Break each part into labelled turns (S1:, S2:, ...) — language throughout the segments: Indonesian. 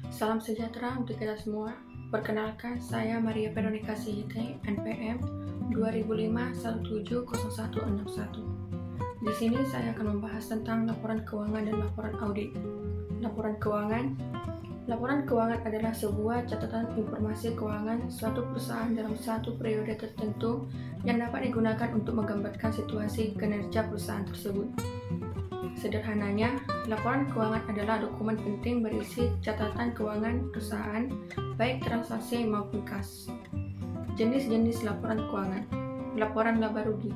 S1: Salam sejahtera untuk kita semua. Perkenalkan, saya Maria Veronica Sihite, NPM 2005170161. Di sini saya akan membahas tentang laporan keuangan dan laporan audit. Laporan keuangan adalah sebuah catatan informasi keuangan suatu perusahaan dalam satu periode tertentu yang dapat digunakan untuk menggambarkan situasi kinerja perusahaan tersebut. Sederhananya, laporan keuangan adalah dokumen penting berisi catatan keuangan perusahaan, baik transaksi maupun kas. Jenis-jenis laporan keuangan. Laporan laba rugi.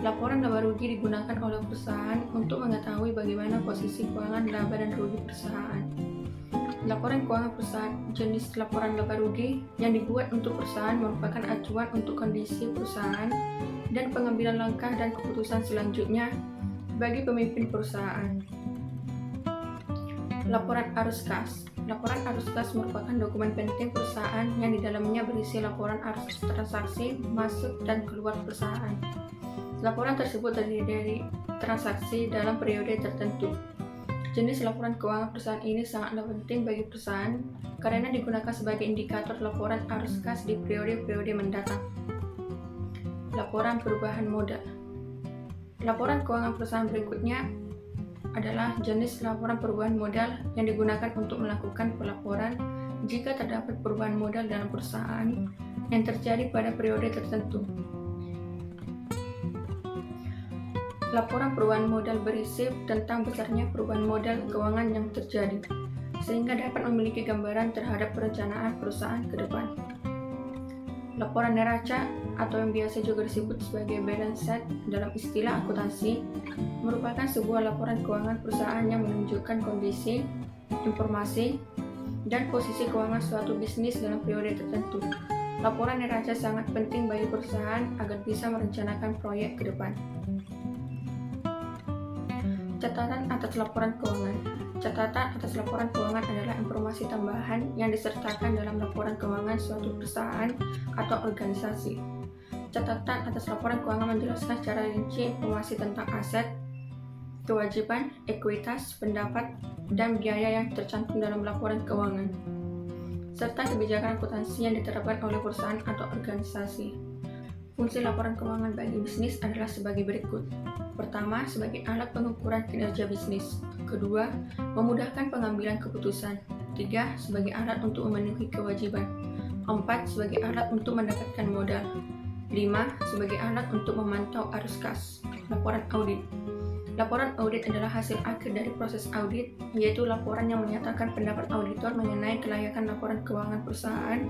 S1: Laporan laba rugi digunakan oleh perusahaan untuk mengetahui bagaimana posisi keuangan laba dan rugi perusahaan. Laporan keuangan perusahaan. Jenis laporan laba rugi yang dibuat untuk perusahaan merupakan acuan untuk kondisi perusahaan dan pengambilan langkah dan keputusan selanjutnya bagi pemimpin perusahaan. Laporan arus kas. Laporan arus kas merupakan dokumen penting perusahaan yang di dalamnya berisi laporan arus transaksi masuk dan keluar perusahaan. Laporan tersebut terdiri dari transaksi dalam periode tertentu. Jenis laporan keuangan perusahaan ini sangatlah penting bagi perusahaan karena digunakan sebagai indikator laporan arus kas di periode-periode mendatang. Laporan perubahan modal. Laporan keuangan perusahaan berikutnya adalah jenis laporan perubahan modal yang digunakan untuk melakukan pelaporan jika terdapat perubahan modal dalam perusahaan yang terjadi pada periode tertentu. Laporan perubahan modal berisi tentang besarnya perubahan modal keuangan yang terjadi, sehingga dapat memiliki gambaran terhadap perencanaan perusahaan ke depan. Laporan neraca atau yang biasa juga disebut sebagai balance sheet dalam istilah akuntansi merupakan sebuah laporan keuangan perusahaan yang menunjukkan kondisi, informasi, dan posisi keuangan suatu bisnis dalam periode tertentu. Laporan neraca sangat penting bagi perusahaan agar bisa merencanakan proyek ke depan. Catatan atas laporan keuangan. Catatan atas laporan keuangan adalah informasi tambahan yang disertakan dalam laporan keuangan suatu perusahaan atau organisasi. Catatan atas laporan keuangan menjelaskan secara rinci informasi tentang aset, kewajiban, ekuitas, pendapat, dan biaya yang tercantum dalam laporan keuangan, serta kebijakan akuntansi yang diterapkan oleh perusahaan atau organisasi. Fungsi laporan keuangan bagi bisnis adalah sebagai berikut. Pertama, sebagai alat pengukuran kinerja bisnis. Kedua, memudahkan pengambilan keputusan. Tiga, sebagai alat untuk memenuhi kewajiban. Empat, sebagai alat untuk mendapatkan modal. Lima, sebagai alat untuk memantau arus kas. Laporan audit. Laporan audit adalah hasil akhir dari proses audit, yaitu laporan yang menyatakan pendapat auditor mengenai kelayakan laporan keuangan perusahaan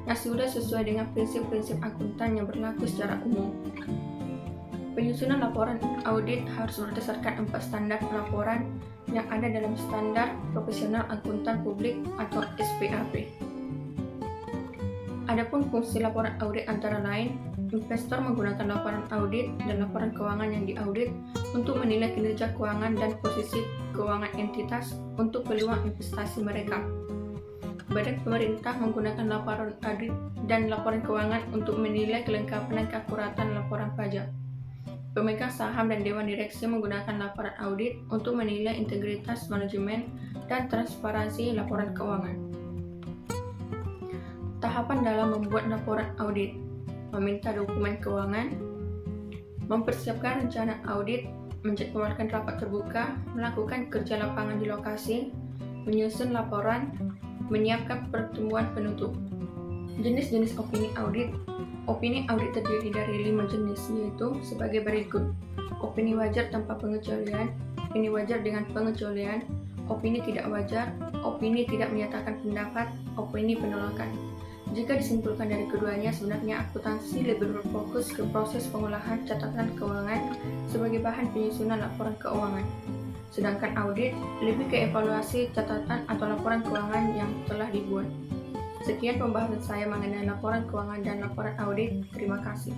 S1: yang sudah sesuai dengan prinsip-prinsip akuntan yang berlaku secara umum. Penyusunan laporan audit harus berdasarkan 4 standar pelaporan yang ada dalam Standar Profesional Akuntan Publik atau SPAP. Adapun fungsi laporan audit antara lain, investor menggunakan laporan audit dan laporan keuangan yang diaudit untuk menilai kinerja keuangan dan posisi keuangan entitas untuk peluang investasi mereka. Badan pemerintah menggunakan laporan audit dan laporan keuangan untuk menilai kelengkapan dan keakuratan laporan pajak. Pemegang saham dan dewan direksi menggunakan laporan audit untuk menilai integritas manajemen dan transparansi laporan keuangan. Tahapan dalam membuat laporan audit: meminta dokumen keuangan, mempersiapkan rencana audit, menjadwalkan rapat terbuka, melakukan kerja lapangan di lokasi, menyusun laporan, menyiapkan pertemuan penutup. Jenis-jenis opini audit. Opini audit terdiri dari 5 jenis, yaitu sebagai berikut: opini wajar tanpa pengecualian, opini wajar dengan pengecualian, opini tidak wajar, opini tidak menyatakan pendapat, opini penolakan. Jika disimpulkan dari keduanya, sebenarnya akuntansi lebih berfokus ke proses pengolahan catatan keuangan sebagai bahan penyusunan laporan keuangan, sedangkan audit lebih ke evaluasi catatan atau laporan keuangan yang telah dibuat. Sekian pembahasan saya mengenai laporan keuangan dan laporan audit. Terima kasih.